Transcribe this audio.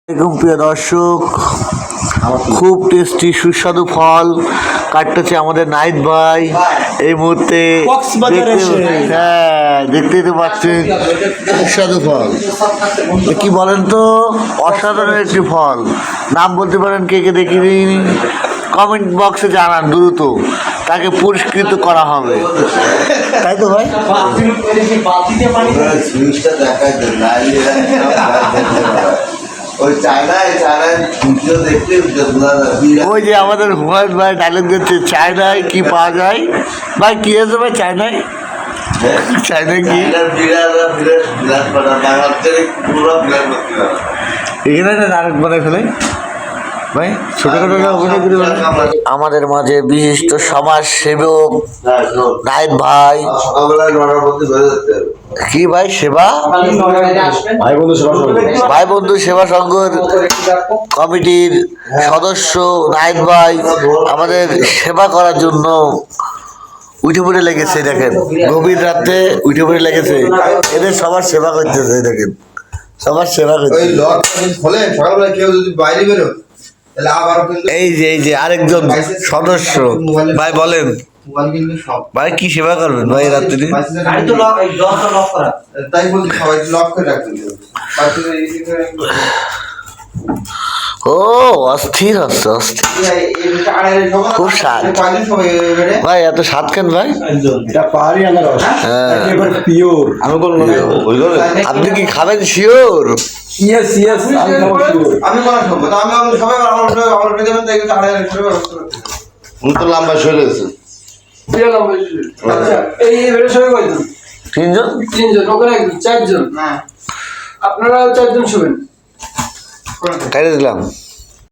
প্রিয় দর্শক, খুব টেস্টি সুস্বাদু ফল কাটতেছে আমাদের নাহিদ ভাই এই মুহূর্তে। হ্যাঁ, দেখতেই তো পাচ্ছেন সুস্বাদু ফল। কি বলেন তো, অসাধারণ একটি ফল। নাম বলতে পারেন কে কে দেখিনি, কমেন্ট বক্সে জানান দ্রুত, তাকে পুরস্কৃত করা হবে, তাই তো ভাই? ওই যে আমাদের হুমায়ুন ভাই ডায়লগ দিচ্ছে, চায়নায় কি পাওয়া যায় ভাই? কি আছে ভাই চায়নায়? চায়নায় কি এখানে একটা নাটক বানায় ফেলে ভাই, ছোটখাটো অভিনয় করে। আমাদের মাঝে বিশিষ্ট সমাজ সেবক নাহিদ ভাই। কি ভাই সেবা, ভাই বন্ধু সেবা সংঘের কমিটির সদস্য নাহিদ ভাই আমাদের সেবা করার জন্য উঠে পড়ে লেগেছে। দেখেন, গভীর রাতে উঠে পড়ে লেগেছে, এদের সবার সেবা করতেছে। দেখেন, সবার সেবা করছে। এই যে আরেকজন সদস্য ভাই, বলেন ভাই কি সেবা করবেন ভাই রাত্রি? ও অস্থির হচ্ছে, অস্থির, খুব স্বাদ ভাই। এত স্বাদ কেন ভাই? আপনি কি খাবেন শিওর? লম্বা শরীর আছে, তিনজন চারজন, আপনারা 4 জন শুবেন। খাইয়ে দিলাম।